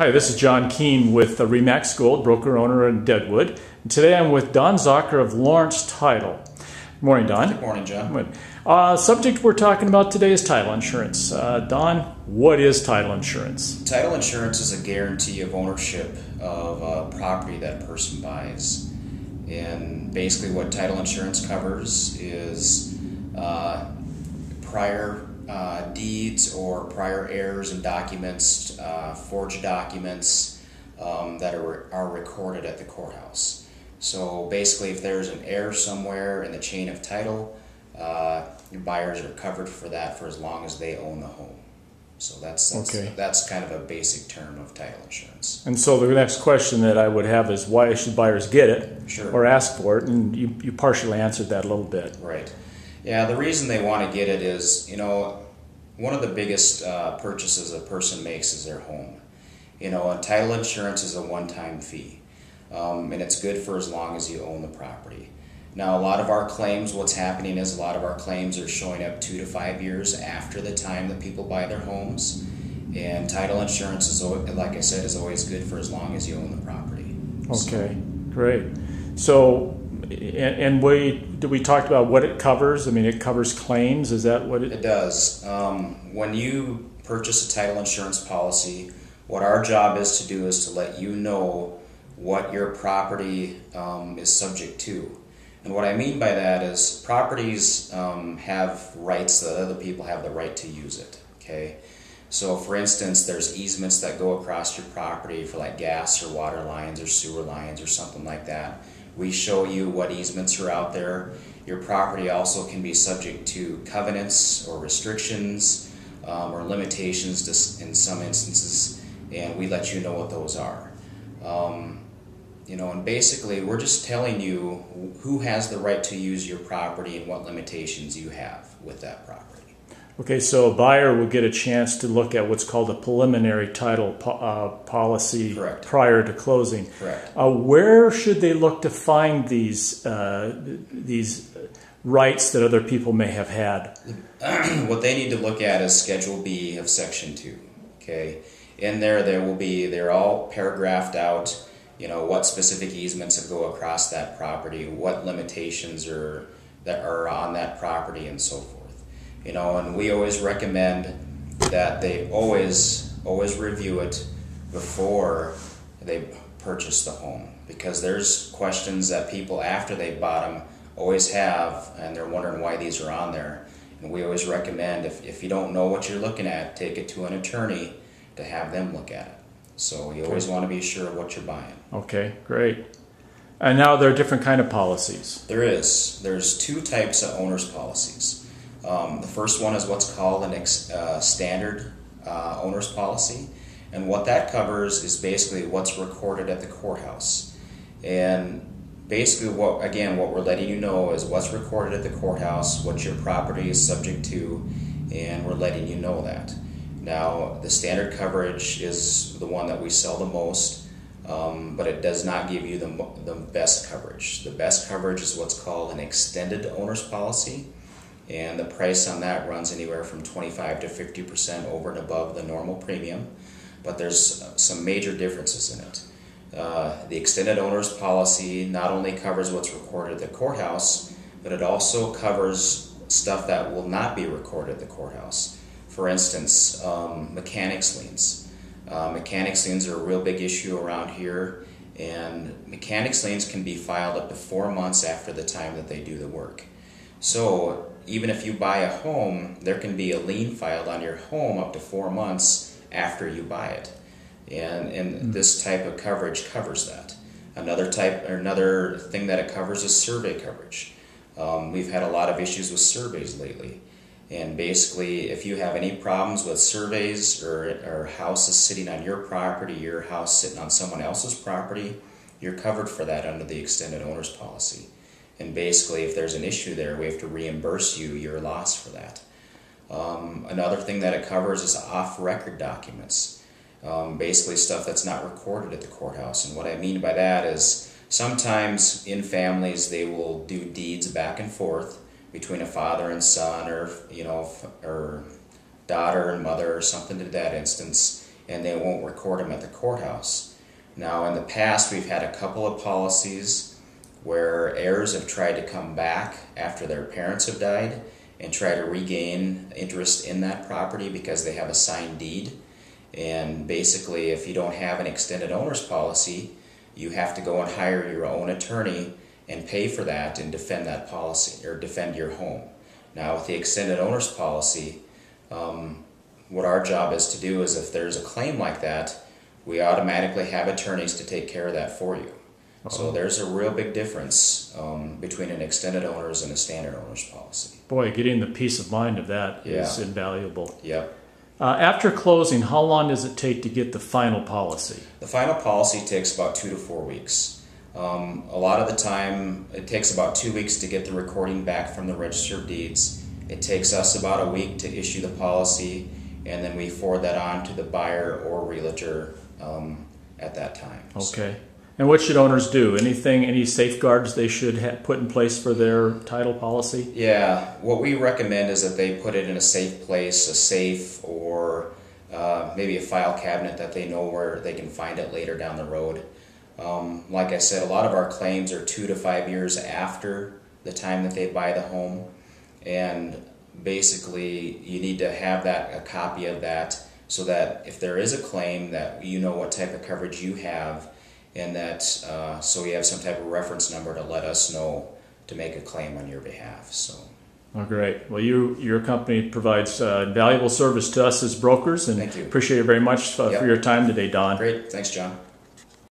Hi, this is John Keene with Remax Gold, broker-owner in Deadwood. And today I'm with Don Zachor of Lawrence Title. Good morning, Don. Good morning, John. Subject we're talking about today is title insurance. Don, what is title insurance? Title insurance is a guarantee of ownership of a property that a person buys. And basically what title insurance covers is prior deeds or prior errors in documents, forged documents that are recorded at the courthouse. So basically if there's an error somewhere in the chain of title, your buyers are covered for that for as long as they own the home. So that's kind of a basic term of title insurance. And so the next question that I would have is, why should buyers get it? Sure. Or ask for it? And you partially answered that a little bit. Right. Yeah, the reason they want to get it is, one of the biggest purchases a person makes is their home. And title insurance is a one-time fee, and it's good for as long as you own the property. Now, a lot of our claims, what's happening is a lot of our claims are showing up 2 to 5 years after the time that people buy their homes, and title insurance is, like I said, is always good for as long as you own the property. Okay, great. So, and we talked about what it covers. I mean, it covers claims. Is that what it does? When you purchase a title insurance policy, what our job is to do is to let you know what your property is subject to. And what I mean by that is properties have rights that other people have the right to use it. Okay, so for instance, there's easements that go across your property for like gas or water lines or sewer lines or something like that. We show you what easements are out there. Your property also can be subject to covenants or restrictions or limitations in some instances, and we let you know what those are. And basically we're just telling you who has the right to use your property and what limitations you have with that property. Okay, so a buyer will get a chance to look at what's called a preliminary title policy. Correct. Prior to closing. Correct. Where should they look to find these rights that other people may have had? What they need to look at is Schedule B of Section 2. Okay, in there they're all paragraphed out. What specific easements go across that property, what limitations that are on that property, and so forth. And we always recommend that they always review it before they purchase the home, because there's questions that people after they bought them always have, and they're wondering why these are on there. And we always recommend, if you don't know what you're looking at, take it to an attorney to have them look at it. So you always want to be sure of what you're buying. Okay, great. And now there are different kind of policies. There's 2 types of owner's policies. The first one is what's called a standard owner's policy, and what that covers is basically what's recorded at the courthouse. And basically what we're letting you know is what's recorded at the courthouse, what your property is subject to, and we're letting you know that. Now, the standard coverage is the one that we sell the most, but it does not give you the best coverage. The best coverage is what's called an extended owner's policy, and the price on that runs anywhere from 25 to 50% over and above the normal premium, but there's some major differences in it. The extended owner's policy not only covers what's recorded at the courthouse, but it also covers stuff that will not be recorded at the courthouse. For instance, mechanics liens. Mechanics liens are a real big issue around here, and mechanics liens can be filed up to 4 months after the time that they do the work. So even if you buy a home, there can be a lien filed on your home up to 4 months after you buy it. And this type of coverage covers that. Another thing that it covers is survey coverage. We've had a lot of issues with surveys lately. And basically, if you have any problems with surveys or houses sitting on your property, your house sitting on someone else's property, you're covered for that under the extended owner's policy. And basically, if there's an issue there, we have to reimburse you your loss for that. Another thing that it covers is off-record documents. Basically stuff that's not recorded at the courthouse. And what I mean by that is sometimes in families they will do deeds back and forth between a father and son, or daughter and mother, or something to that instance, and they won't record them at the courthouse. Now, in the past, we've had a couple of policies where heirs have tried to come back after their parents have died and try to regain interest in that property because they have a signed deed. And basically, if you don't have an extended owner's policy, you have to go and hire your own attorney and pay for that and defend that policy or defend your home. Now, with the extended owner's policy, what our job is to do is if there's a claim like that, we automatically have attorneys to take care of that for you. So there's a real big difference between an extended owner's and a standard owner's policy. Boy, getting the peace of mind of that is invaluable. Yep. After closing, how long does it take to get the final policy? The final policy takes about 2 to 4 weeks. A lot of the time, it takes about 2 weeks to get the recording back from the Register of Deeds. It takes us about a week to issue the policy, and then we forward that on to the buyer or realtor at that time. Okay. And what should owners do? Any safeguards they should put in place for their title policy? Yeah, what we recommend is that they put it in a safe place, a safe or maybe a file cabinet that they know where they can find it later down the road. Like I said, a lot of our claims are 2 to 5 years after the time that they buy the home, and basically you need to have a copy of that so that if there is a claim that you know what type of coverage you have, and that so we have some type of reference number to let us know to make a claim on your behalf. So. Oh, great. Well, your company provides valuable service to us as brokers, and Thank you. Appreciate it very much for your time today, Don. Great. Thanks, John.